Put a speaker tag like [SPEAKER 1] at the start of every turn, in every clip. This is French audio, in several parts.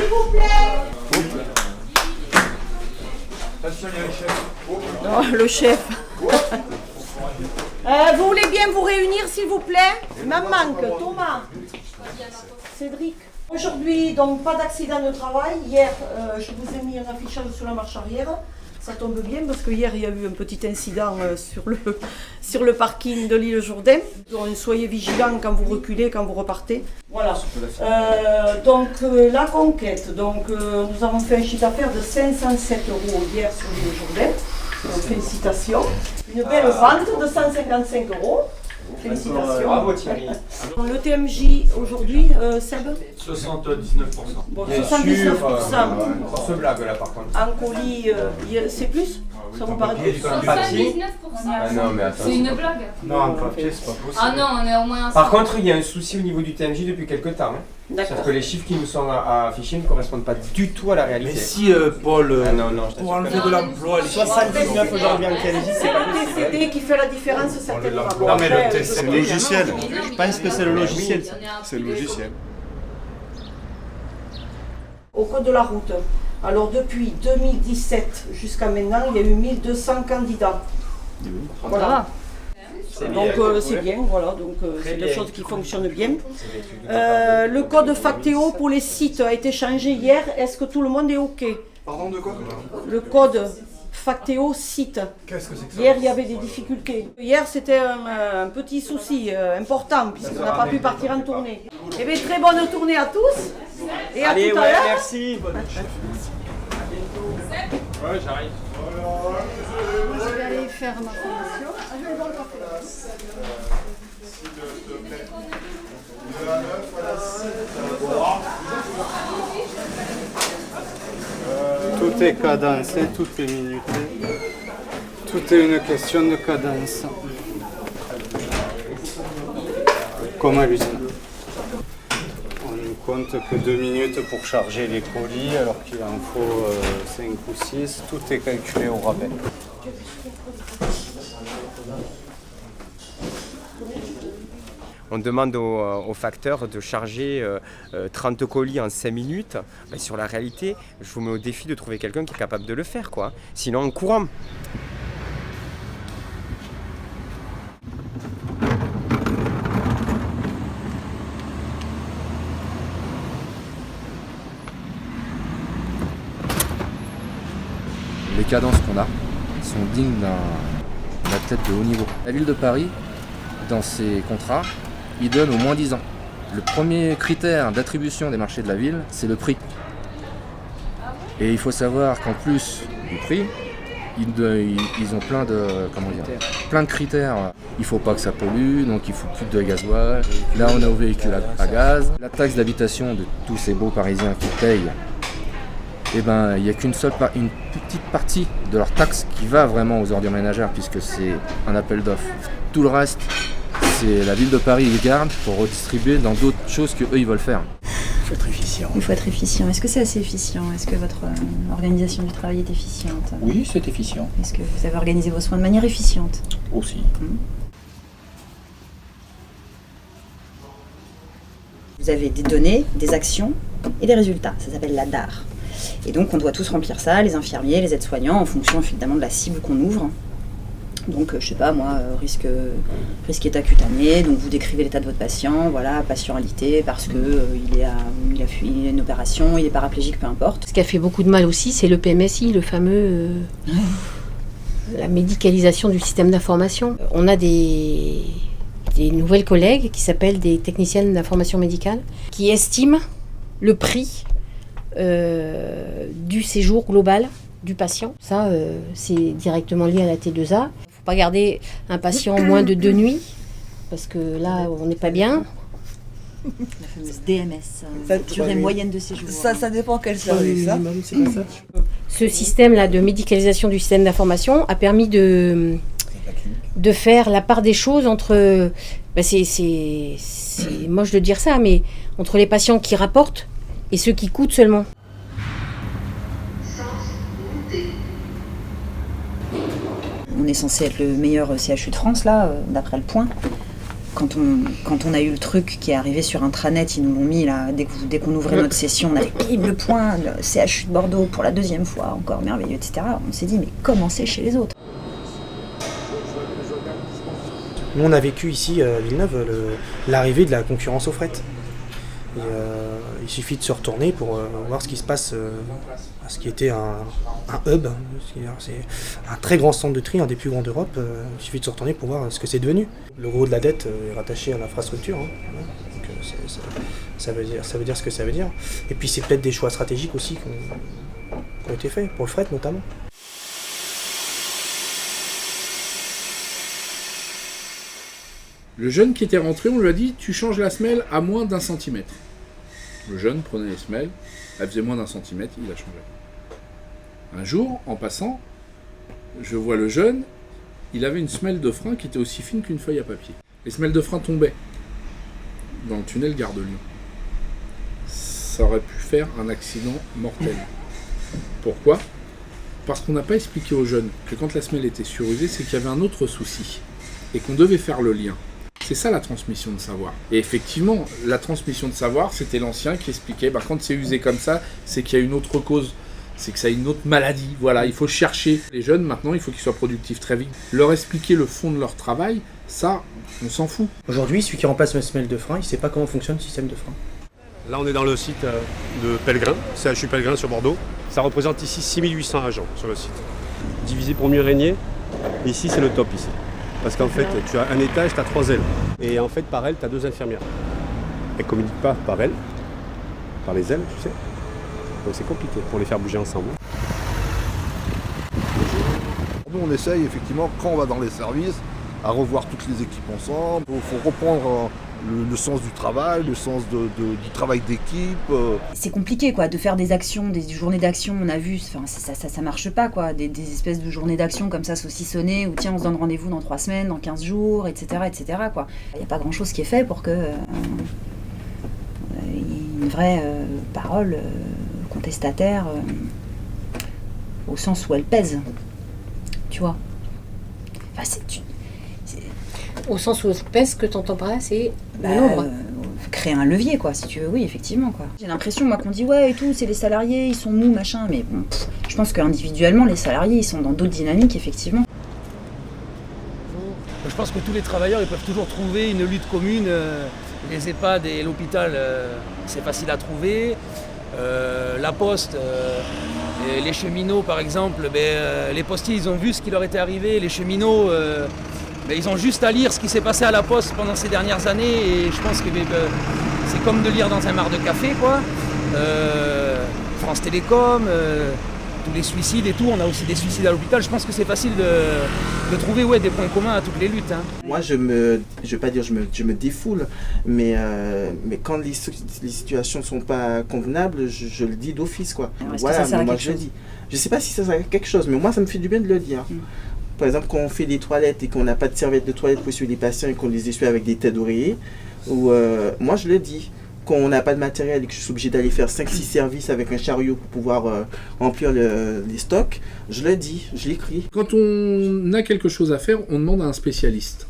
[SPEAKER 1] vous plaît.
[SPEAKER 2] Oh, le chef. Vous voulez bien vous réunir, s'il vous plaît? Il m'en manque. Thomas. Cédric. Aujourd'hui, donc pas d'accident de travail. Hier, je vous ai mis un affichage sur la marche arrière. Ça tombe bien parce que hier, il y a eu un petit incident sur le parking de l'île Jourdain. Donc, soyez vigilants quand vous reculez, quand vous repartez. Voilà. La conquête. Donc, nous avons fait un chiffre d'affaires de 507 € hier sur l'île Jourdain. Donc, félicitations. Une belle vente de 155 €. Félicitations.
[SPEAKER 3] Bravo Thierry.
[SPEAKER 2] Le TMJ aujourd'hui, Seb?
[SPEAKER 3] 79%.
[SPEAKER 2] Bon,
[SPEAKER 3] Bien
[SPEAKER 2] 79%.
[SPEAKER 3] sûr, on se blague là par contre.
[SPEAKER 2] En colis, c'est plus? Ça vous paraît plus?
[SPEAKER 4] 79%.
[SPEAKER 3] Ah non, mais attends.
[SPEAKER 4] C'est une blague.
[SPEAKER 3] Non, en papier, c'est pas possible.
[SPEAKER 4] Ah non, on est au moins à
[SPEAKER 3] Par contre, il y a un souci au niveau du TMJ depuis quelques temps.
[SPEAKER 2] D'accord.
[SPEAKER 3] Sauf que les chiffres qui nous sont affichés ne correspondent pas du tout à la réalité.
[SPEAKER 5] Mais si Paul,
[SPEAKER 3] Ah non, non, je
[SPEAKER 5] pour
[SPEAKER 3] t'assure
[SPEAKER 5] enlever
[SPEAKER 3] que
[SPEAKER 5] de
[SPEAKER 3] non.
[SPEAKER 5] l'emploi, les
[SPEAKER 3] 79 aujourd'hui en TMJ, c'est pas
[SPEAKER 2] Le
[SPEAKER 3] possible.
[SPEAKER 2] TCD qui fait la différence, certainement. Bon,
[SPEAKER 5] Non mais
[SPEAKER 2] après,
[SPEAKER 5] le test, c'est le
[SPEAKER 2] je-
[SPEAKER 5] logiciel. Je pense que c'est le logiciel.
[SPEAKER 4] C'est le logiciel.
[SPEAKER 2] Au code de la route. Alors depuis 2017 jusqu'à maintenant, il y a eu 1200 candidats. Voilà. Donc c'est bien, voilà, donc c'est des
[SPEAKER 3] bien.
[SPEAKER 2] choses qui fonctionnent bien. Le code Factéo pour les sites a été changé hier. Est-ce que tout le monde est OK?
[SPEAKER 6] Pardon, de quoi?
[SPEAKER 2] Le code Factéo site.
[SPEAKER 6] Qu'est-ce que c'est que ça?
[SPEAKER 2] Hier, il y avait des difficultés. Hier, c'était un petit souci important puisqu'on n'a pas pu partir en tournée. Eh bien, très bonne tournée à tous et à
[SPEAKER 3] Allez,
[SPEAKER 2] tout à
[SPEAKER 3] ouais,
[SPEAKER 2] l'heure.
[SPEAKER 3] merci.
[SPEAKER 6] Ouais, j'arrive.
[SPEAKER 2] Je vais aller faire ma formation. Je vais boire le café.
[SPEAKER 6] De la 9 à la 7.
[SPEAKER 7] Tout est cadencé, tout est minuté. Tout est une question de cadence. Comme à l'usine. On ne compte que 2 minutes pour charger les colis alors qu'il en faut 5 ou 6. Tout est calculé au rabais.
[SPEAKER 3] On demande au facteur de charger 30 colis en 5 minutes. Ben, sur la réalité, je vous mets au défi de trouver quelqu'un qui est capable de le faire, quoi. Sinon, en courant.
[SPEAKER 8] Les cadences qu'on a sont dignes d'un athlète de haut niveau. La ville de Paris, dans ses contrats, il donne au moins 10 ans. Le premier critère d'attribution des marchés de la ville, c'est le prix. Et il faut savoir qu'en plus du prix, ils ont plein de critères. Il ne faut pas que ça pollue, donc il faut plus de gasoil. Là, on a aux véhicules à gaz. La taxe d'habitation de tous ces beaux Parisiens qui payent, eh ben, il n'y a qu'une une petite partie de leur taxe qui va vraiment aux ordures ménagères, puisque c'est un appel d'offres. Tout le reste, c'est la ville de Paris qui garde pour redistribuer dans d'autres choses qu'eux ils veulent faire.
[SPEAKER 5] Il faut être efficient.
[SPEAKER 9] Il faut être efficient. Est-ce que c'est assez efficient? Est-ce que votre organisation du travail est efficiente?
[SPEAKER 5] Oui, c'est efficient.
[SPEAKER 9] Est-ce que vous avez organisé vos soins de manière efficiente?
[SPEAKER 5] Aussi.
[SPEAKER 9] Vous avez des données, des actions et des résultats. Ça s'appelle la DAR. Et donc on doit tous remplir ça, les infirmiers, les aides-soignants, en fonction évidemment de la cible qu'on ouvre. Donc je sais pas moi, risque état cutané, donc vous décrivez l'état de votre patient, voilà, patient alité parce que il a une opération, il est paraplégique, peu importe.
[SPEAKER 10] Ce qui a fait beaucoup de mal aussi, c'est le PMSI, le fameux la médicalisation du système d'information. On a des nouvelles collègues qui s'appellent des techniciennes d'information médicale, qui estiment le prix du séjour global du patient. Ça, c'est directement lié à la T2A. Il ne faut pas garder un patient moins de 2 nuits, parce que là, on n'est pas bien.
[SPEAKER 9] La fameuse DMS, durée moyenne de séjour.
[SPEAKER 2] Ça dépend quel service.
[SPEAKER 10] Ce système-là de médicalisation du système d'information a permis de faire la part des choses entre... c'est moche de dire ça, mais entre les patients qui rapportent et ceux qui coûtent seulement.
[SPEAKER 9] On est censé être le meilleur CHU de France, là, d'après le point. quand on a eu le truc qui est arrivé sur intranet, ils nous l'ont mis là, dès qu'on ouvrait notre session, on avait bim, le point, le CHU de Bordeaux pour la 2e fois, encore merveilleux, etc. On s'est dit, mais comment c'est chez les autres?
[SPEAKER 1] Nous, on a vécu ici, à Villeneuve, l'arrivée de la concurrence au fret. Et, il suffit de se retourner pour voir ce qui se passe à ce qui était un hub. C'est un très grand centre de tri, un des plus grands d'Europe. Il suffit de se retourner pour voir ce que c'est devenu. Le gros de la dette est rattaché à l'infrastructure. Donc, ça veut dire ce que ça veut dire. Et puis c'est peut-être des choix stratégiques aussi qui ont été faits, pour le fret notamment.
[SPEAKER 11] Le jeune qui était rentré, on lui a dit « tu changes la semelle à moins d'1 centimètre ». Le jeune prenait les semelles, elle faisait moins d'1 centimètre, il a changé. Un jour, en passant, je vois le jeune, il avait une semelle de frein qui était aussi fine qu'une feuille à papier. Les semelles de frein tombaient dans le tunnel Gare de Lyon. Ça aurait pu faire un accident mortel. Pourquoi ? Parce qu'on n'a pas expliqué aux jeunes que quand la semelle était surusée, c'est qu'il y avait un autre souci et qu'on devait faire le lien. C'est ça la transmission de savoir. Et effectivement, la transmission de savoir, c'était l'ancien qui expliquait, quand c'est usé comme ça, c'est qu'il y a une autre cause, c'est que ça a une autre maladie. Voilà, il faut chercher. Les jeunes, maintenant, il faut qu'ils soient productifs très vite. Leur expliquer le fond de leur travail, ça, on s'en fout.
[SPEAKER 1] Aujourd'hui, celui qui remplace ma semelle de frein, il ne sait pas comment fonctionne le système de frein.
[SPEAKER 12] Là, on est dans le site de Pellegrin, CHU Pellegrin sur Bordeaux. Ça représente ici 6800 agents sur le site. Divisé pour mieux régner, ici, c'est le top ici. Parce qu'en fait, tu as un étage, tu as 3 ailes. Et en fait, par aile, tu as 2 infirmières. Elles ne communiquent pas par aile, par les ailes, tu sais. Donc c'est compliqué pour les faire bouger ensemble.
[SPEAKER 13] Nous, on essaye effectivement, quand on va dans les services, à revoir toutes les équipes ensemble. Il faut reprendre le sens du travail, le sens du travail d'équipe.
[SPEAKER 9] C'est compliqué quoi, de faire des actions, des journées d'action, on a vu, ça marche pas quoi, des espèces de journées d'action comme ça saucissonnées, où tiens on se donne rendez-vous dans 3 semaines, dans 15 jours, etc. quoi. Il n'y a pas grand chose qui est fait pour que y ait une vraie parole contestataire au sens où elle pèse, tu vois. Enfin,
[SPEAKER 10] au sens où pèse, ce que tu entends par là, c'est le nombre.
[SPEAKER 9] Créer un levier, quoi, si tu veux, oui, effectivement, quoi. J'ai l'impression, moi, qu'on dit, ouais, et tout, c'est les salariés, ils sont mous, machin, mais bon, je pense qu'individuellement, les salariés, ils sont dans d'autres dynamiques, effectivement.
[SPEAKER 14] Je pense que tous les travailleurs, ils peuvent toujours trouver une lutte commune. Les EHPAD et l'hôpital, c'est facile à trouver. La poste, et les cheminots, par exemple, les postiers, ils ont vu ce qui leur était arrivé, les cheminots... ils ont juste à lire ce qui s'est passé à la Poste pendant ces dernières années et je pense que c'est comme de lire dans un mar de café quoi. France Télécom, tous les suicides et tout, on a aussi des suicides à l'hôpital. Je pense que c'est facile de trouver des points communs à toutes les luttes.
[SPEAKER 15] Moi je vais pas dire je me défoule, mais quand les situations sont pas convenables, je le dis d'office quoi.
[SPEAKER 9] Voilà, mais moi
[SPEAKER 15] je le dis. Je sais pas si ça sert à quelque chose, mais moi ça me fait du bien de le dire. Par exemple, quand on fait des toilettes et qu'on n'a pas de serviette de toilette pour essuyer les patients et qu'on les essuie avec des têtes d'oreiller, ou moi je le dis, quand on n'a pas de matériel et que je suis obligé d'aller faire 5-6 services avec un chariot pour pouvoir remplir les stocks, je le dis, je l'écris.
[SPEAKER 11] Quand on a quelque chose à faire, on demande à un spécialiste.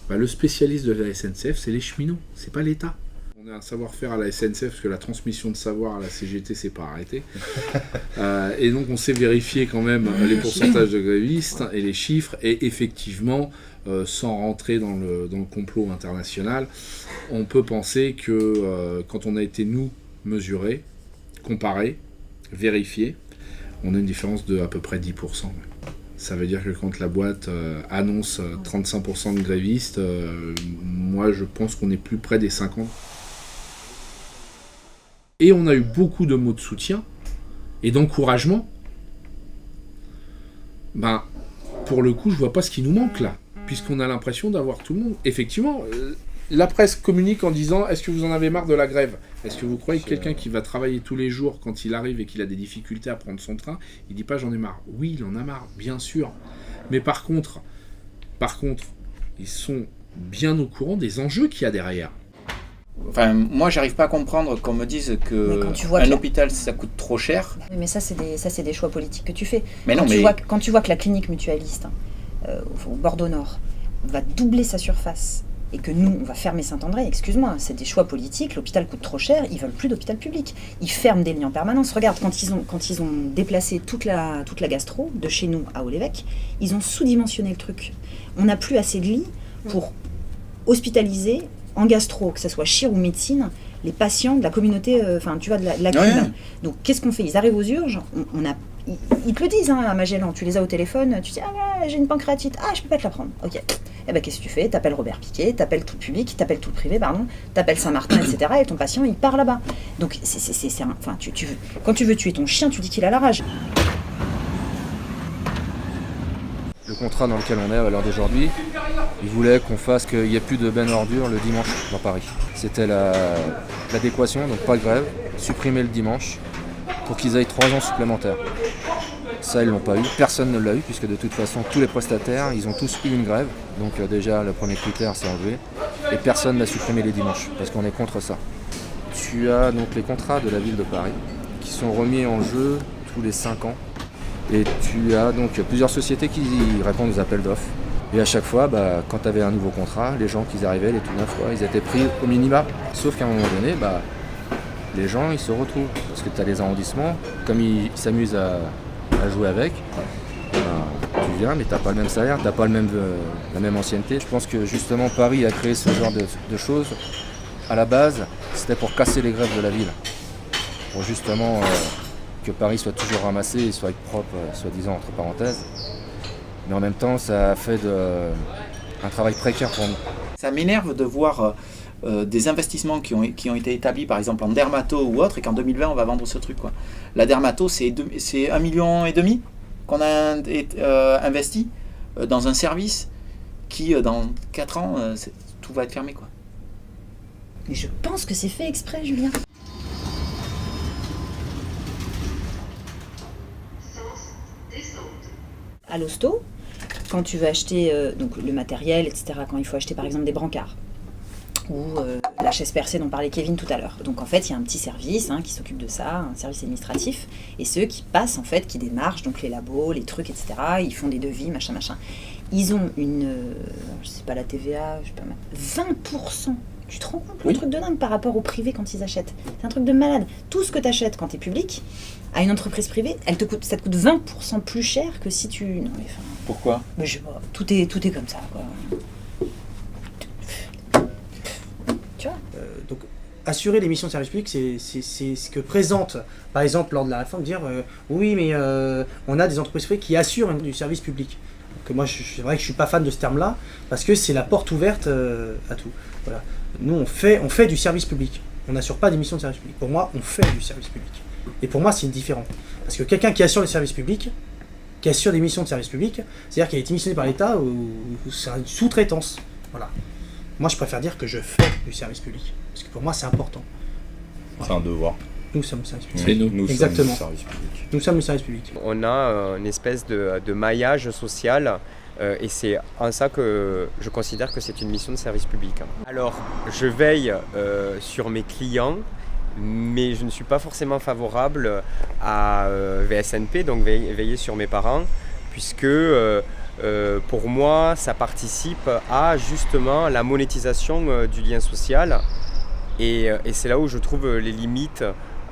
[SPEAKER 11] Le spécialiste de la SNCF, c'est les cheminots, c'est pas l'État. On a un savoir-faire à la SNCF parce que la transmission de savoir à la CGT s'est pas arrêtée. Et donc on sait vérifier quand même les pourcentages de grévistes et les chiffres. Et effectivement, sans rentrer dans le complot international, on peut penser que quand on a été nous mesuré, comparé, vérifié, on a une différence de à peu près 10%. Ça veut dire que quand la boîte annonce 35% de grévistes, moi je pense qu'on est plus près des 50%. Et on a eu beaucoup de mots de soutien et d'encouragement. Pour le coup, je vois pas ce qui nous manque là, puisqu'on a l'impression d'avoir tout le monde. Effectivement, la presse communique en disant « Est-ce que vous en avez marre de la grève ?» Est-ce que vous croyez que quelqu'un qui va travailler tous les jours, quand il arrive et qu'il a des difficultés à prendre son train, il dit pas « J'en ai marre ». Oui, il en a marre, bien sûr. Mais par contre, ils sont bien au courant des enjeux qu'il y a derrière.
[SPEAKER 5] Enfin, moi, j'arrive pas à comprendre qu'on me dise qu'un hôpital, ça coûte trop cher.
[SPEAKER 9] Mais ça, c'est des choix politiques que tu fais.
[SPEAKER 5] Mais
[SPEAKER 9] quand tu vois que la clinique mutualiste au Bordeaux Nord va doubler sa surface et que nous, on va fermer Saint-André, excuse-moi, c'est des choix politiques, l'hôpital coûte trop cher, ils veulent plus d'hôpital public. Ils ferment des lits en permanence. Regarde, quand ils ont déplacé toute la gastro de chez nous à Haut-l'Évêque, ils ont sous-dimensionné le truc. On n'a plus assez de lits pour hospitaliser en gastro, que ce soit chir ou médecine, les patients de la communauté, tu vois, de la CUB. Ouais. Donc, qu'est-ce qu'on fait? Ils arrivent aux urges, ils te le disent, hein, à Magellan, tu les as au téléphone, tu dis « Ah, j'ai une pancréatite, ah, je peux pas te la prendre. » Ok. Eh ben, qu'est-ce que tu fais? T'appelles Robert Piquet, t'appelles tout le public, t'appelles tout le privé, pardon, t'appelles Saint-Martin, etc. Et ton patient, il part là-bas. Donc, quand tu veux tuer ton chien, tu dis qu'il a la rage.
[SPEAKER 8] Le contrat dans lequel on est à l'heure d'aujourd'hui, il voulait qu'on fasse qu'il n'y ait plus de bennes ordures le dimanche dans Paris. C'était l'adéquation, donc pas de grève, supprimer le dimanche pour qu'ils aillent 3 ans supplémentaires. Ça, ils ne l'ont pas eu, personne ne l'a eu, puisque de toute façon, tous les prestataires, ils ont tous eu une grève. Donc déjà, le premier critère, c'est enlevé. Et personne n'a supprimé les dimanches, parce qu'on est contre ça. Tu as donc les contrats de la ville de Paris, qui sont remis en jeu tous les 5 ans. Et tu as donc plusieurs sociétés qui répondent aux appels d'offres. Et à chaque fois, quand tu avais un nouveau contrat, les gens qui arrivaient, les tout neufs, ils étaient pris au minima. Sauf qu'à un moment donné, les gens, ils se retrouvent. Parce que tu as les arrondissements, comme ils s'amusent à jouer avec, tu viens, mais tu n'as pas le même salaire, tu n'as pas la même ancienneté. Je pense que justement, Paris a créé ce genre de choses. À la base, c'était pour casser les grèves de la ville. Pour justement que Paris soit toujours ramassé et soit propre, soi-disant, entre parenthèses. Mais en même temps, ça a fait un travail précaire pour nous.
[SPEAKER 5] Ça m'énerve de voir des investissements qui ont été établis, par exemple en dermato ou autre, et qu'en 2020, on va vendre ce truc, quoi. La dermato, c'est 1,5 million qu'on a investi dans un service qui, dans 4 ans, tout va être fermé, quoi.
[SPEAKER 9] Mais je pense que c'est fait exprès, Julien. À l'hosto, quand tu veux acheter donc le matériel, etc., quand il faut acheter par exemple des brancards, ou la chaise percée dont parlait Kevin tout à l'heure. Donc en fait, il y a un petit service qui s'occupe de ça, un service administratif, et ceux qui passent, en fait, qui démarchent, donc les labos, les trucs, etc., ils font des devis, machin. Ils ont je sais pas, la TVA, je sais pas, 20%. Tu te rends compte, le truc de dingue par rapport au privé quand ils achètent. C'est un truc de malade. Tout ce que tu achètes quand tu es public, à une entreprise privée, ça te coûte 20% plus cher que si tu... Non, mais,
[SPEAKER 5] pourquoi?
[SPEAKER 9] Je sais pas, tout est comme ça, quoi. Tu vois
[SPEAKER 1] donc, assurer les missions de service public, c'est ce que présente, par exemple, lors de la réforme, dire oui, mais on a des entreprises privées qui assurent du service public. Donc, moi, c'est vrai que je suis pas fan de ce terme-là, parce que c'est la porte ouverte à tout. Voilà. Nous, on fait du service public. On n'assure pas des missions de service public. Pour moi, on fait du service public. Et pour moi, c'est différent. Parce que quelqu'un qui assure le service public, qui assure des missions de service public, c'est-à-dire qu'il a été missionné par l'État ou c'est une sous-traitance. Voilà. Moi, je préfère dire que je fais du service public. Parce que pour moi, c'est important.
[SPEAKER 7] Voilà. C'est un devoir.
[SPEAKER 1] Nous sommes le service public.
[SPEAKER 11] C'est nous.
[SPEAKER 1] Exactement.
[SPEAKER 7] Sommes le service public.
[SPEAKER 1] Nous sommes le service public.
[SPEAKER 3] On a une espèce de maillage social. Et c'est en ça que je considère que c'est une mission de service public. Alors, je veille sur mes clients, mais je ne suis pas forcément favorable à VSNP, donc veiller sur mes parents, puisque pour moi, ça participe à justement la monétisation du lien social. Et c'est là où je trouve les limites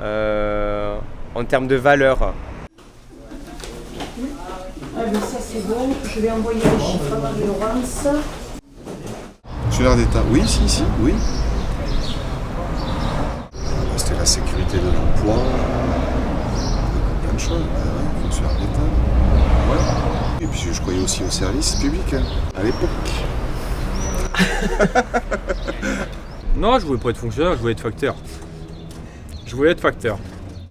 [SPEAKER 3] en termes de valeur.
[SPEAKER 2] Ah, mais ça c'est bon, je vais envoyer les chiffres à Marie-Laurence.
[SPEAKER 6] Fonctionnaire d'État, oui. C'était la sécurité de l'emploi, plein de choses. Fonctionnaire d'État, ouais. Et puis je croyais aussi au service public à l'époque.
[SPEAKER 16] Non, je voulais pas être fonctionnaire, je voulais être facteur.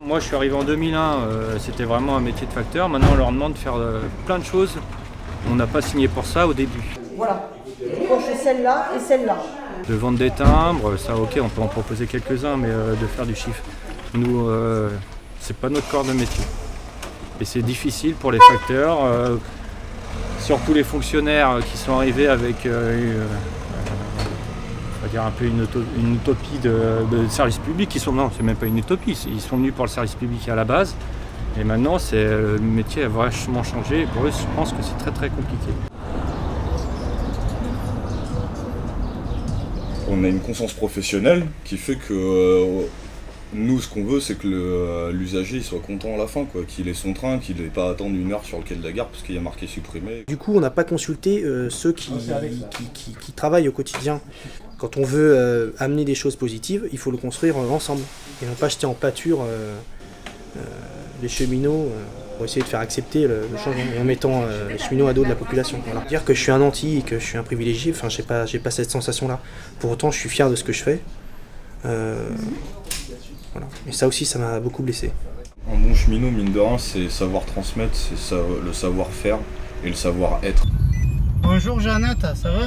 [SPEAKER 16] Moi, je suis arrivé en 2001, c'était vraiment un métier de facteur. Maintenant, on leur demande de faire plein de choses. On n'a pas signé pour ça au début.
[SPEAKER 2] Voilà. Moi, je fais celle-là et celle-là.
[SPEAKER 16] De vendre des timbres, ça, ok, on peut en proposer quelques-uns, mais de faire du chiffre, nous, c'est pas notre corps de métier. Et c'est difficile pour les facteurs, surtout les fonctionnaires qui sont arrivés avec on va dire un peu une utopie de service public. Non, c'est même pas une utopie, ils sont venus pour le service public à la base. Et maintenant, le métier a vachement changé. Et pour eux, je pense que c'est très très compliqué.
[SPEAKER 17] On a une conscience professionnelle qui fait que nous, ce qu'on veut, c'est que l'usager soit content à la fin, quoi, qu'il ait son train, qu'il n'ait pas à attendre 1 heure sur le quai de la gare parce qu'il y a marqué supprimé.
[SPEAKER 1] Du coup, on n'a pas consulté ceux qui travaillent au quotidien. Quand on veut amener des choses positives, il faut le construire ensemble et non pas jeter en pâture les cheminots pour essayer de faire accepter le changement et en mettant les cheminots à dos de la population. Voilà. Dire que je suis un anti et que je suis un privilégié, enfin, j'ai pas cette sensation-là. Pour autant, je suis fier de ce que je fais. Voilà. Et ça aussi, ça m'a beaucoup blessé.
[SPEAKER 17] Un bon cheminot, mine de rien, c'est savoir transmettre, c'est le savoir-faire et le savoir-être.
[SPEAKER 18] Bonjour Jeannette, ça va?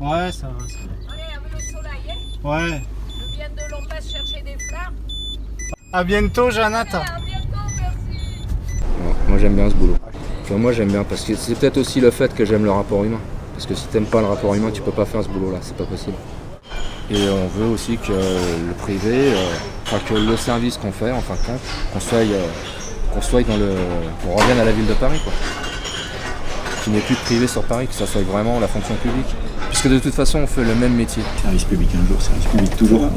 [SPEAKER 18] Ouais, ça va. Ouais.
[SPEAKER 19] Je viens de Lombès chercher des fleurs.
[SPEAKER 18] À bientôt Jeannette.
[SPEAKER 8] Moi j'aime bien ce boulot. Enfin, moi j'aime bien parce que c'est peut-être aussi le fait que j'aime le rapport humain. Parce que si t'aimes pas le rapport humain, tu peux pas faire ce boulot-là, c'est pas possible. Et on veut aussi que le privé, que le service qu'on fait, en fin de compte, qu'on revienne à la ville de Paris, quoi. Qu'il n'y ait plus de privé sur Paris, que ça soit vraiment la fonction publique. Puisque de toute façon, on fait le même métier.
[SPEAKER 5] Service public un jour, service public toujours.